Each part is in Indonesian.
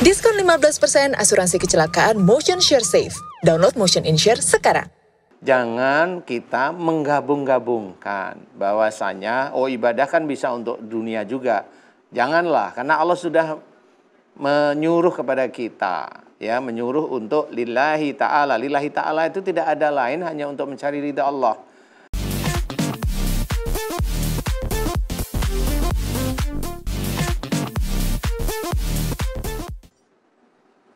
Diskon 15% asuransi kecelakaan Motion Share Safe. Download Motion Insure sekarang. Jangan kita menggabung-gabungkan bahwasanya ibadah kan bisa untuk dunia juga. Janganlah, karena Allah sudah menyuruh kepada kita, ya, menyuruh untuk lillahi ta'ala. Lillahi ta'ala itu tidak ada lain hanya untuk mencari ridha Allah.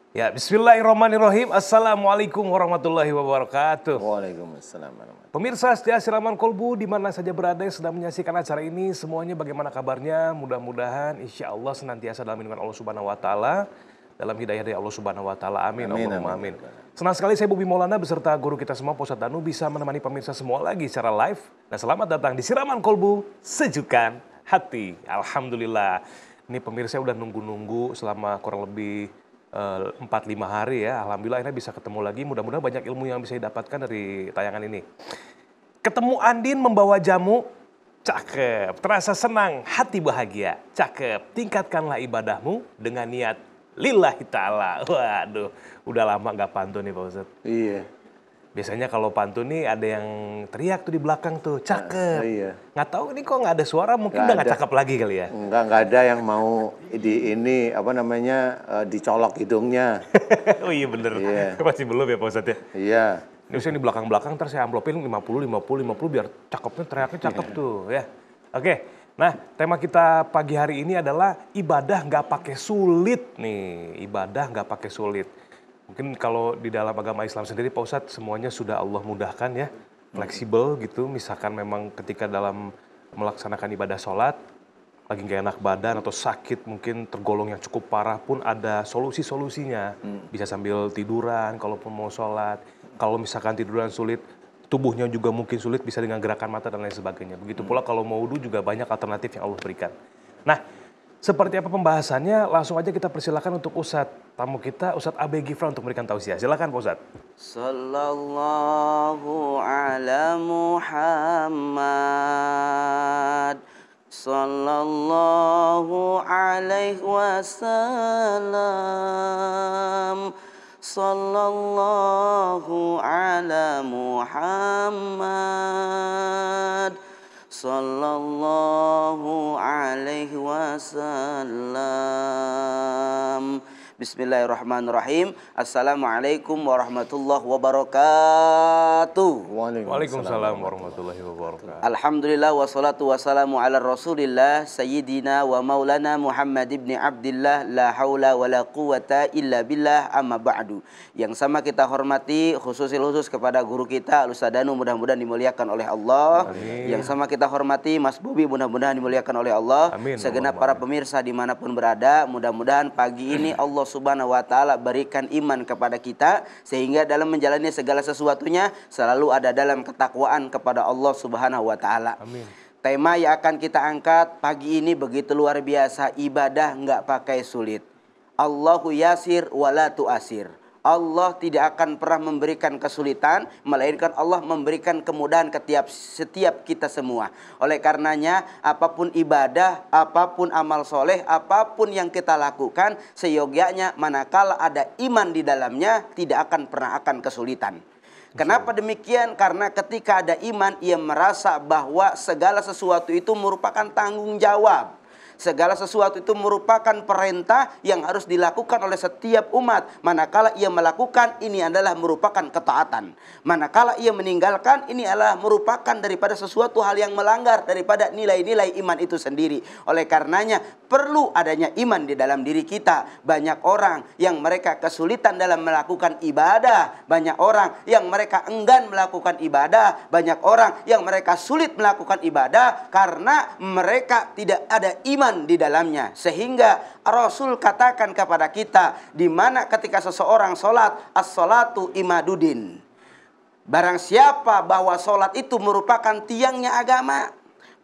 Ya, bismillahirrahmanirrahim. Assalamualaikum warahmatullahi wabarakatuh. Waalaikumsalam warahmatullahi wabarakatuh. Pemirsa setia Siraman Kolbu di mana saja berada yang sedang menyaksikan acara ini, semuanya bagaimana kabarnya? Mudah-mudahan insya Allah senantiasa dalam lindungan Allah Subhanahu wa taala, dalam hidayah dari Allah Subhanahu wa taala. Amin. Allahumma amin. Senang sekali saya Bobi Maulana beserta guru kita semua Pak Ustadz Danu bisa menemani pemirsa semua lagi secara live. Nah, selamat datang di Siraman Kolbu, sejukan hati. Alhamdulillah. Ini pemirsa udah nunggu-nunggu selama kurang lebih 4-5 hari ya. Alhamdulillah akhirnya bisa ketemu lagi. Mudah-mudahan banyak ilmu yang bisa didapatkan dari tayangan ini. Ketemu Andin membawa jamu, cakep. Terasa senang, hati bahagia, cakep. Tingkatkanlah ibadahmu dengan niat lillahi ta'ala. Waduh, udah lama gak pantun nih Pak Ustadz. Iya. Biasanya kalau pantun nih ada yang teriak tuh di belakang tuh, cakep. Iya. Nggak tahu ini kok nggak ada suara, mungkin udah nggak cakep lagi kali ya. Nggak ada yang mau dicolok hidungnya. Oh iya bener, masih belum ya Pak Ustadz ya? Iya. Ini usia di belakang-belakang ntar saya amplopin 50 biar cakepnya teriaknya cakep tuh ya. Oke, nah tema kita pagi hari ini adalah ibadah nggak pakai sulit nih, ibadah nggak pakai sulit. Mungkin kalau di dalam agama Islam sendiri Pak Ustadz semuanya sudah Allah mudahkan ya, fleksibel gitu. Misalkan memang ketika dalam melaksanakan ibadah sholat, lagi gak enak badan atau sakit mungkin tergolong yang cukup parah pun ada solusi-solusinya. Bisa sambil tiduran kalaupun mau sholat. Kalau misalkan tiduran sulit, tubuhnya juga mungkin sulit, bisa dengan gerakan mata dan lain sebagainya. Begitu pula kalau mau wudu juga banyak alternatif yang Allah berikan. Nah, seperti apa pembahasannya? Langsung aja kita persilakan untuk Ustadz tamu kita, Ustadz Abe Gifra untuk memberikan tausiah. Silakan Pak Ustadz. Sallallahu ala Muhammad, sallallahu alaihi wasallam, sallallahu ala Muhammad, sallallahu alaihi wasallam. Bismillahirrahmanirrahim. Assalamualaikum warahmatullahi wabarakatuh. Waalaikumsalam warahmatullahi wabarakatuh. Alhamdulillah wassalatu wassalamu ala Rasulillah Sayyidina wa maulana Muhammad ibn Abdillah. La haula wa la quwata illa billah, amma ba'du. Yang sama kita hormati khusus kepada guru kita Al-Ustadz Danu, mudah-mudahan dimuliakan oleh Allah. Amin. Yang sama kita hormati Mas Bobi, mudah-mudahan dimuliakan oleh Allah. Amin. Segenap para pemirsa dimanapun berada, mudah-mudahan pagi ini Allah Subhanahu wa taala berikan iman kepada kita sehingga dalam menjalani segala sesuatunya selalu ada dalam ketakwaan kepada Allah Subhanahu wa taala. Amin. Tema yang akan kita angkat pagi ini begitu luar biasa, ibadah nggak pakai sulit. Allahu yasir wala tu'asir. Allah tidak akan pernah memberikan kesulitan, melainkan Allah memberikan kemudahan setiap kita semua. Oleh karenanya, apapun ibadah, apapun amal soleh, apapun yang kita lakukan, seyogyanya manakala ada iman di dalamnya, tidak akan pernah akan kesulitan. Kenapa demikian? Karena ketika ada iman, ia merasa bahwa segala sesuatu itu merupakan tanggung jawab. Segala sesuatu itu merupakan perintah yang harus dilakukan oleh setiap umat. Manakala ia melakukan, ini adalah merupakan ketaatan. Manakala ia meninggalkan, ini adalah merupakan daripada sesuatu hal yang melanggar daripada nilai-nilai iman itu sendiri. Oleh karenanya, perlu adanya iman di dalam diri kita. Banyak orang yang mereka kesulitan dalam melakukan ibadah. Banyak orang yang mereka enggan melakukan ibadah. Banyak orang yang mereka sulit melakukan ibadah karena mereka tidak ada iman di dalamnya. Sehingga Rasul katakan kepada kita, di mana ketika seseorang sholat, as-sholatu imaduddin. Barang siapa bahwa sholat itu merupakan tiangnya agama,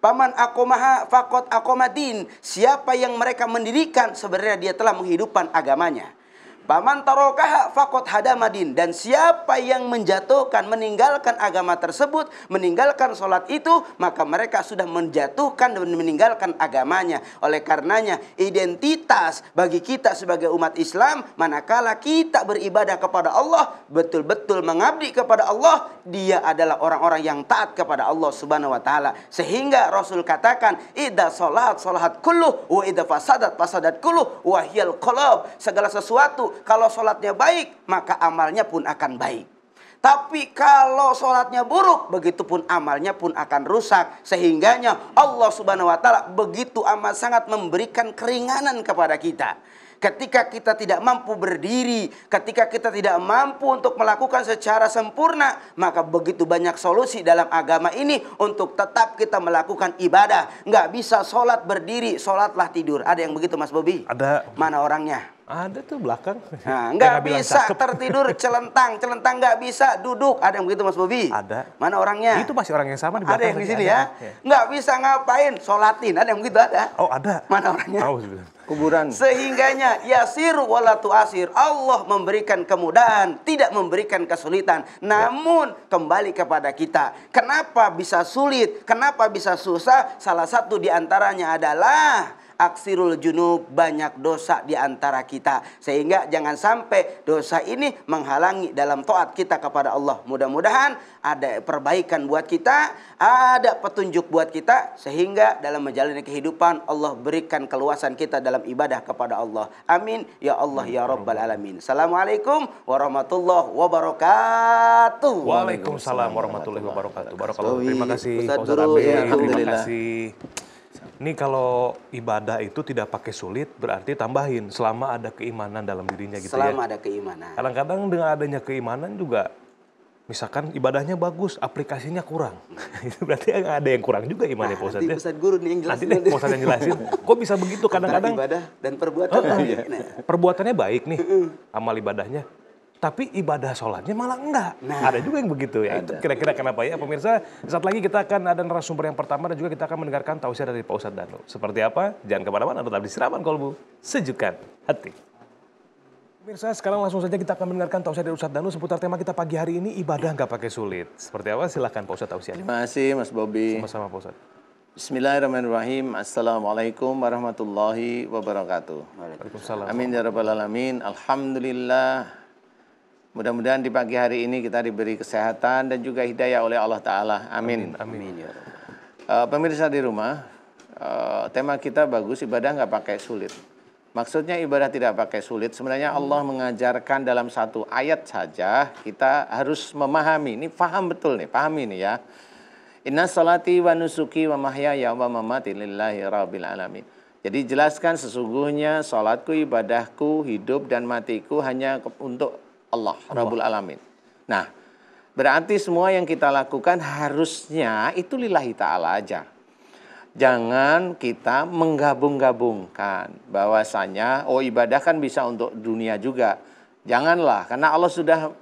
paman akomaha fakot akomadin. Siapa yang mereka mendirikan, sebenarnya dia telah menghidupkan agamanya. Paman tarokaha faqad hadamadin, dan siapa yang menjatuhkan, meninggalkan agama tersebut, meninggalkan sholat itu, maka mereka sudah menjatuhkan dan meninggalkan agamanya. Oleh karenanya identitas bagi kita sebagai umat Islam, manakala kita beribadah kepada Allah, betul-betul mengabdi kepada Allah, dia adalah orang-orang yang taat kepada Allah Subhanahu wa taala. Sehingga Rasul katakan, idza salat kullu wa idza fasadat kullu wa hiyal qalb. Segala sesuatu kalau sholatnya baik, maka amalnya pun akan baik. Tapi kalau sholatnya buruk, begitu pun amalnya pun akan rusak. Sehingganya Allah Subhanahu wa taala begitu amat sangat memberikan keringanan kepada kita. Ketika kita tidak mampu berdiri, ketika kita tidak mampu untuk melakukan secara sempurna, maka begitu banyak solusi dalam agama ini untuk tetap kita melakukan ibadah. Nggak bisa sholat berdiri, sholatlah tidur. Ada yang begitu, Mas Bobi? Ada. Mana orangnya? Ada tuh belakang. Nah, nggak bisa tertidur celentang nggak bisa duduk. Ada yang begitu, Mas Bobi? Ada. Mana orangnya? Itu masih orang yang sama di belakang. Ada yang di sini ya? Nggak bisa ngapain? Sholatin. Ada yang begitu, ada? Oh, ada. Mana orangnya? Oh, Kuburan. Sehingganya yasiru wala tu'asir. Allah memberikan kemudahan, tidak memberikan kesulitan. Namun kembali kepada kita. Kenapa bisa sulit? Kenapa bisa susah? Salah satu di antaranya adalah aksirul junub, banyak dosa di antara kita. Sehingga jangan sampai dosa ini menghalangi dalam taat kita kepada Allah. Mudah-mudahan ada perbaikan buat kita, ada petunjuk buat kita, sehingga dalam menjalani kehidupan Allah berikan keluasan kita dalam ibadah kepada Allah. Amin ya Allah ya Rabbal Alamin. Assalamualaikum warahmatullahi wabarakatuh. Waalaikumsalam warahmatullahi wabarakatuh. Barakallahu. Terima kasih Ustaz Pak Ustaz Guru, Amin. ya, Terima alhamdulillah. kasih. Ini kalau ibadah itu tidak pakai sulit, berarti tambahin selama ada keimanan dalam dirinya gitu ya. Selama ada keimanan. Kadang-kadang dengan adanya keimanan juga, misalkan ibadahnya bagus, aplikasinya kurang. Itu berarti ada yang kurang juga imannya Pak Ustaz Nanti ya. Ustaz Guru nih yang jelasin. Nanti deh Pak Ustaz yang jelasin. Kok bisa begitu kadang-kadang? Ibadah dan perbuatan. Perbuatannya baik nih, amal ibadahnya. Tapi ibadah sholatnya malah enggak. Ada juga yang begitu ya. Itu kira-kira kenapa ya pemirsa? Saat lagi kita akan ada narasumber yang pertama dan juga kita akan mendengarkan tausiah dari Pak Ustadz Danu. Seperti apa? Jangan kemana-mana, tetap di Siraman Kolbu. Sejukkan hati. Pemirsa, sekarang langsung saja kita akan mendengarkan tausiah dari Ustadz Danu seputar tema kita pagi hari ini, ibadah nggak pakai sulit. Seperti apa? Silakan Pak Ustadz tausiah. Terima kasih Mas Bobi. Sama-sama Pak Ustadz. Bismillahirrahmanirrahim. Assalamualaikum warahmatullahi wabarakatuh. Waalaikumsalam. Amin ya rabbal alamin. Alhamdulillah. Mudah-mudahan di pagi hari ini kita diberi kesehatan dan juga hidayah oleh Allah Ta'ala. Amin. Amin. Amin ya Rabbal. Pemirsa di rumah, tema kita bagus, ibadah nggak pakai sulit. Maksudnya ibadah tidak pakai sulit. Sebenarnya Allah mengajarkan dalam satu ayat saja, kita harus memahami. Ini paham betul nih, pahami nih ya. Inna salati wa nusuki wa mahyaya wa mamati lillahi rabbil alamin. Jadi jelaskan sesungguhnya salatku, ibadahku, hidup dan matiku hanya untuk Allah Rabbul Alamin. Nah, berarti semua yang kita lakukan harusnya itu lillahi ta'ala aja. Jangan kita menggabung-gabungkan bahwasanya ibadah kan bisa untuk dunia juga. Janganlah, karena Allah sudah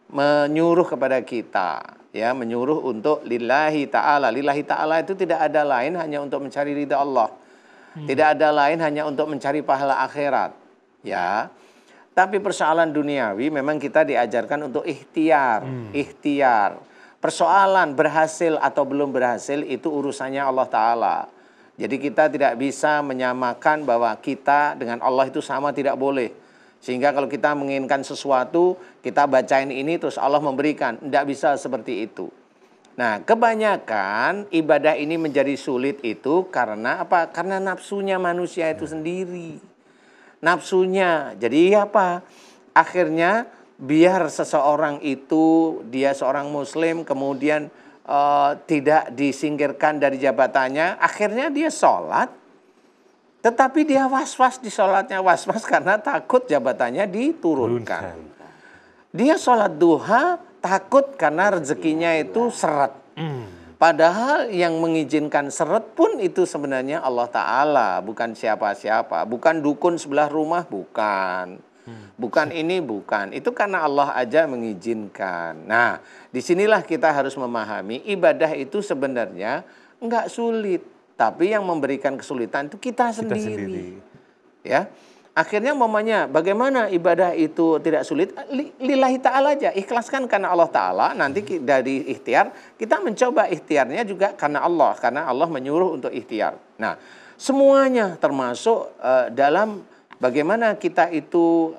menyuruh kepada kita, ya, menyuruh untuk lillahi ta'ala. Lillahi ta'ala itu tidak ada lain hanya untuk mencari ridha Allah. Tidak ada lain hanya untuk mencari pahala akhirat, ya. Tapi persoalan duniawi memang kita diajarkan untuk ikhtiar. Ikhtiar. Persoalan berhasil atau belum berhasil itu urusannya Allah Ta'ala. Jadi kita tidak bisa menyamakan bahwa kita dengan Allah itu sama, tidak boleh. Sehingga kalau kita menginginkan sesuatu, kita bacain ini terus Allah memberikan. Tidak bisa seperti itu. Nah, kebanyakan ibadah ini menjadi sulit itu karena apa? Karena nafsunya manusia itu sendiri. Nafsunya. Jadi apa? Akhirnya biar seseorang itu, dia seorang muslim, kemudian tidak disingkirkan dari jabatannya, akhirnya dia sholat, tetapi dia was-was di sholatnya, was-was karena takut jabatannya diturunkan. Dia sholat duha, takut karena rezekinya itu seret. Padahal yang mengizinkan seret pun itu sebenarnya Allah Ta'ala, bukan siapa-siapa. Bukan dukun sebelah rumah, bukan. Bukan ini, bukan. Itu karena Allah aja mengizinkan. Nah, disinilah kita harus memahami ibadah itu sebenarnya enggak sulit. Tapi yang memberikan kesulitan itu kita sendiri. Ya. Akhirnya mamanya bagaimana ibadah itu tidak sulit? Lillahi ta'ala aja, ikhlaskan karena Allah Ta'ala. Nanti dari ikhtiar, kita mencoba ikhtiarnya juga karena Allah menyuruh untuk ikhtiar. Nah, semuanya termasuk dalam bagaimana kita itu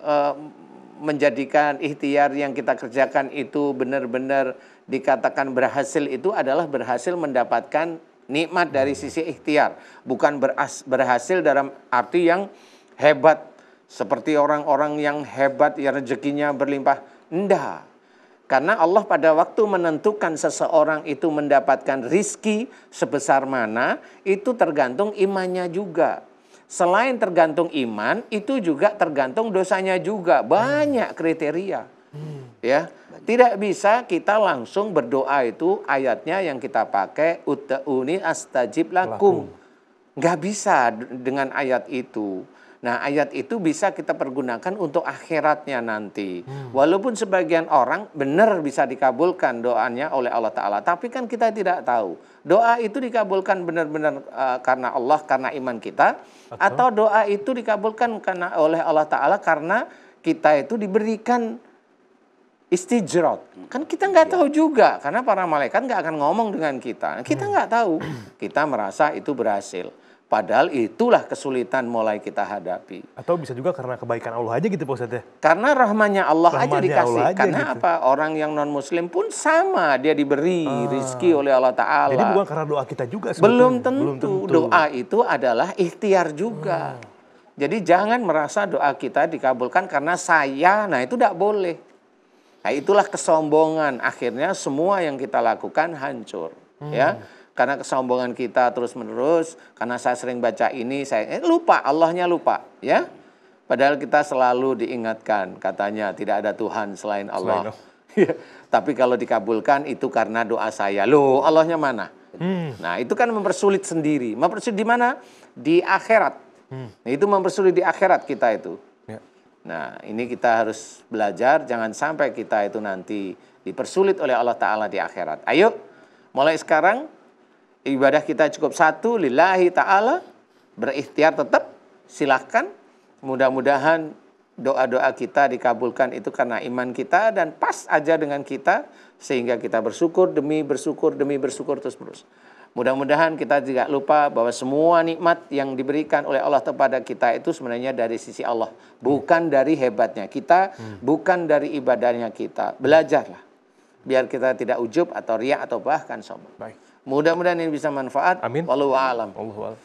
menjadikan ikhtiar yang kita kerjakan itu benar-benar dikatakan berhasil, itu adalah berhasil mendapatkan nikmat dari sisi ikhtiar. Bukan berhasil dalam arti yang hebat, seperti orang-orang yang hebat ya rezekinya berlimpah. Enggak. Karena Allah pada waktu menentukan seseorang itu mendapatkan rizki sebesar mana, itu tergantung imannya juga. Selain tergantung iman, itu juga tergantung dosanya juga. Banyak kriteria. Ya, tidak bisa kita langsung berdoa itu ayatnya yang kita pakai ud'uni astajib lakum. Nggak bisa dengan ayat itu. Nah, ayat itu bisa kita pergunakan untuk akhiratnya nanti. Walaupun sebagian orang benar bisa dikabulkan doanya oleh Allah Ta'ala. Tapi kan kita tidak tahu. Doa itu dikabulkan benar-benar karena Allah, karena iman kita. Atau doa itu dikabulkan oleh Allah Ta'ala karena kita itu diberikan istijrat. Kan kita nggak tahu juga. Karena para malaikat nggak akan ngomong dengan kita. Kita nggak tahu. Kita merasa itu berhasil. Padahal itulah kesulitan mulai kita hadapi. Atau bisa juga karena kebaikan Allah aja gitu Pak Ustadz ya? Karena rahmatnya Allah aja dikasih. Allah aja karena gitu. apa? Orang yang non-muslim pun sama. Dia diberi rizki oleh Allah Ta'ala. Jadi bukan karena doa kita juga sebetulnya. Belum tentu. Doa itu adalah ikhtiar juga. Jadi jangan merasa doa kita dikabulkan karena saya. Nah itu tidak boleh. Nah itulah kesombongan. Akhirnya semua yang kita lakukan hancur. Ya. Karena kesombongan kita terus-menerus, karena saya sering baca ini, saya lupa, Allahnya lupa, ya. Padahal kita selalu diingatkan, katanya tidak ada Tuhan selain Allah. Tapi kalau dikabulkan itu karena doa saya. Loh, Allahnya mana? Nah, itu kan mempersulit sendiri. Mempersulit di mana? Di akhirat. Nah, itu mempersulit di akhirat kita itu. Ya. Nah, ini kita harus belajar, jangan sampai kita itu nanti dipersulit oleh Allah Ta'ala di akhirat. Ayo, mulai sekarang, ibadah kita cukup satu, lillahi ta'ala, berikhtiar tetap, silahkan. Mudah-mudahan doa-doa kita dikabulkan itu karena iman kita dan pas aja dengan kita, sehingga kita bersyukur demi bersyukur terus-menerus. Mudah-mudahan kita tidak lupa bahwa semua nikmat yang diberikan oleh Allah kepada kita itu sebenarnya dari sisi Allah. Bukan dari hebatnya kita, bukan dari ibadahnya kita. Belajarlah, biar kita tidak ujub atau riya atau bahkan sombong. Baik. Mudah-mudahan ini bisa manfaat. Amin. Wallahu a'lam. Wallahu a'lam.